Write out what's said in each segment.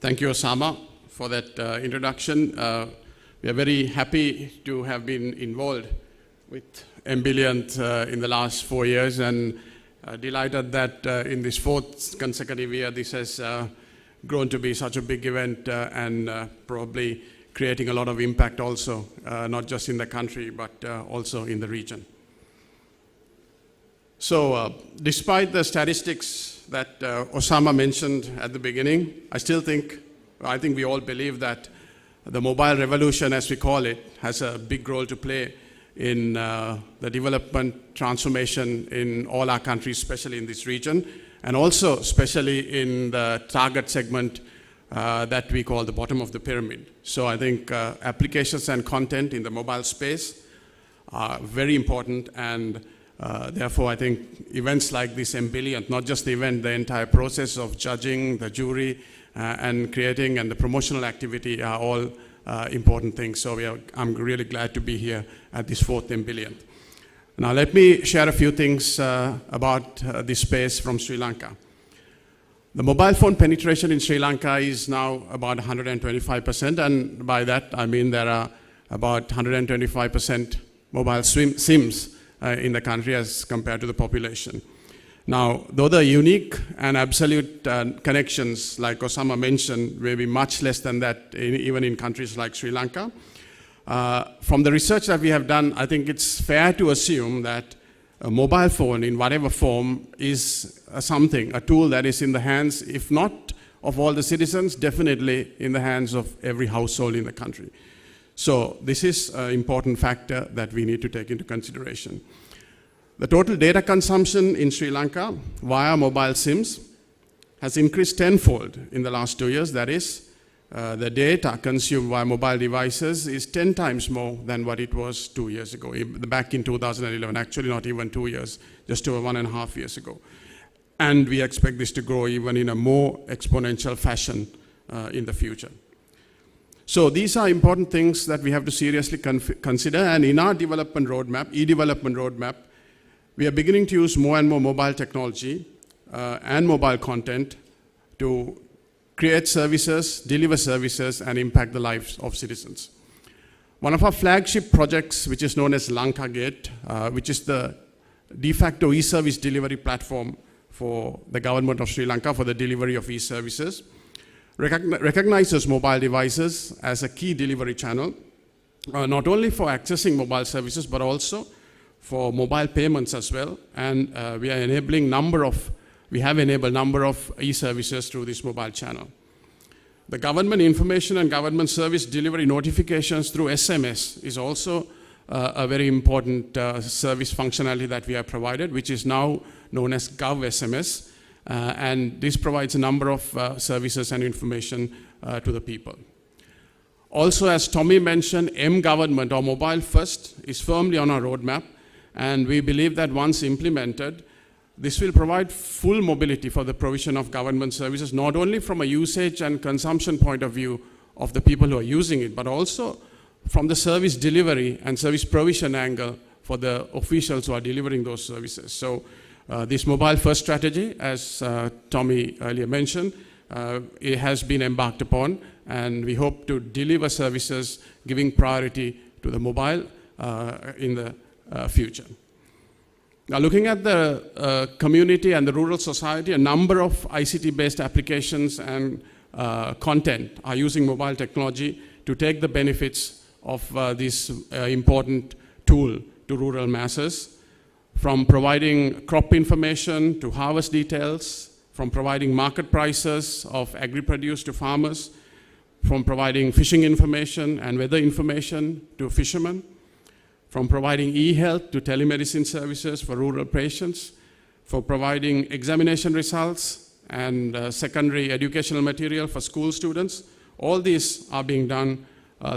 Thank you, Osama, for that introduction. We are very happy to have been involved with Ambiliant in the last 4 years, and delighted that in this fourth consecutive year, this has grown to be such a big event and probably creating a lot of impact also, not just in the country, but also in the region. So despite the statistics that Osama mentioned at the beginning, I think we all believe that the mobile revolution, as we call it, has a big role to play in the development transformation in all our countries, especially in this region, and also especially in the target segment that we call the bottom of the pyramid. So I think applications and content in the mobile space are very important, and therefore I think events like this Ambiliant, not just the event, the entire process of judging, the jury, and creating and the promotional activity are all important things. So I'm really glad to be here at this fourth Ambiliant. Now let me share a few things about this space from Sri Lanka. The mobile phone penetration in Sri Lanka is now about 125%, and by that I mean there are about 125% mobile SIMs in the country as compared to the population. Now, though the unique and absolute connections, like Osama mentioned, may be much less than that even in countries like Sri Lanka, from the research that we have done, I think it's fair to assume that a mobile phone in whatever form is a tool that is in the hands, if not of all the citizens, definitely in the hands of every household in the country. So this is an important factor that we need to take into consideration. The total data consumption in Sri Lanka via mobile SIMs has increased tenfold in the last 2 years. That is, the data consumed via mobile devices is 10 times more than what it was 2 years ago, back in 2011, actually not even 2 years, just over 1.5 years ago. And we expect this to grow even in a more exponential fashion in the future. So these are important things that we have to seriously consider, and in our development roadmap, e-development roadmap, we are beginning to use more and more mobile technology and mobile content to create services, deliver services, and impact the lives of citizens. One of our flagship projects, which is known as Lanka Gate, which is the de facto e-service delivery platform for the government of Sri Lanka for the delivery of e-services, recognizes mobile devices as a key delivery channel, not only for accessing mobile services, but also for mobile payments as well. And we have enabled number of e-services through this mobile channel. The government information and government service delivery notifications through SMS is also a very important service functionality that we have provided, which is now known as GovSMS. And this provides a number of services and information to the people. Also, as Tommy mentioned, M-Government, or Mobile First, is firmly on our roadmap, and we believe that once implemented, this will provide full mobility for the provision of government services, not only from a usage and consumption point of view of the people who are using it, but also from the service delivery and service provision angle for the officials who are delivering those services. So this mobile first strategy, as Tommy earlier mentioned, it has been embarked upon, and we hope to deliver services giving priority to the mobile in the future. Now, looking at the community and the rural society, a number of ICT-based applications and content are using mobile technology to take the benefits of this important tool to rural masses, from providing crop information to harvest details, from providing market prices of agri-produce to farmers, from providing fishing information and weather information to fishermen, from providing e-health to telemedicine services for rural patients, for providing examination results and secondary educational material for school students. All these are being done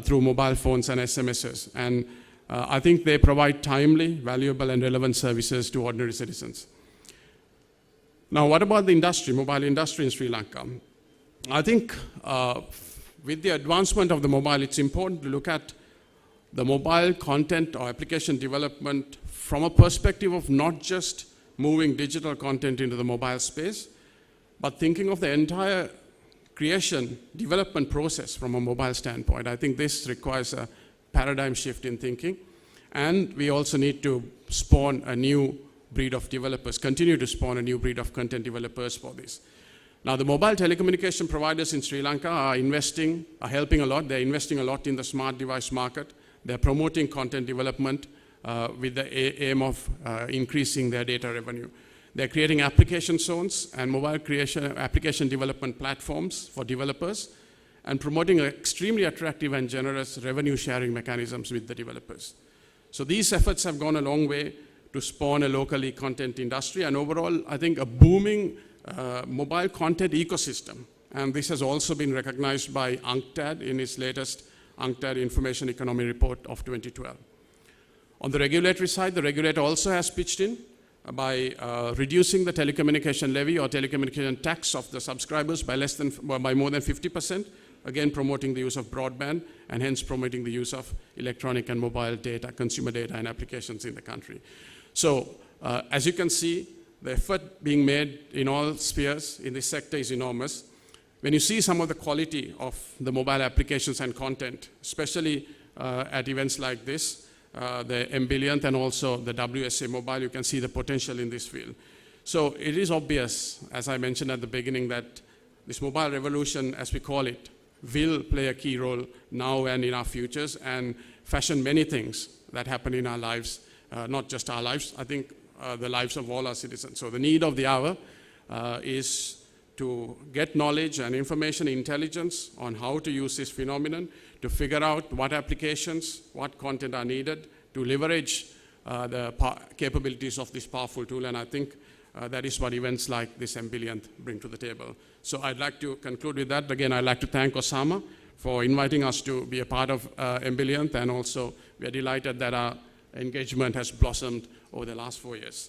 through mobile phones and SMSs. And I think they provide timely, valuable, and relevant services to ordinary citizens. Now, what about the industry, mobile industry in Sri Lanka? I think with the advancement of the mobile, it's important to look at the mobile content or application development from a perspective of not just moving digital content into the mobile space, but thinking of the entire development process from a mobile standpoint. I think this requires a paradigm shift in thinking. And we also need to spawn a new breed of developers, continue to spawn a new breed of content developers for this. Now, the mobile telecommunication providers in Sri Lanka are helping a lot. They're investing a lot in the smart device market. They're promoting content development with the aim of increasing their data revenue. They're creating application zones and mobile application development platforms for developers and promoting extremely attractive and generous revenue sharing mechanisms with the developers. So these efforts have gone a long way to spawn a locally content industry and overall, I think, a booming mobile content ecosystem. And this has also been recognized by UNCTAD in its latest UNCTAD Information Economy Report of 2012. On the regulatory side, the regulator also has pitched in by reducing the telecommunication levy or telecommunication tax of the subscribers by more than 50%, again promoting the use of broadband and hence promoting the use of electronic and mobile data, consumer data and applications in the country. So as you can see, the effort being made in all spheres in this sector is enormous. When you see some of the quality of the mobile applications and content, especially at events like this, the MBillionth and also the WSA Mobile, you can see the potential in this field. So it is obvious, as I mentioned at the beginning, that this mobile revolution, as we call it, will play a key role now and in our futures and fashion many things that happen in our lives, not just our lives, I think the lives of all our citizens. So the need of the hour is to get knowledge and information intelligence on how to use this phenomenon, to figure out what applications, what content are needed to leverage the capabilities of this powerful tool. And I think that is what events like this MBillionth bring to the table. So I'd like to conclude with that. Again, I'd like to thank Osama for inviting us to be a part of MBillionth, and also we are delighted that our engagement has blossomed over the last 4 years.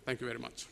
Thank you very much.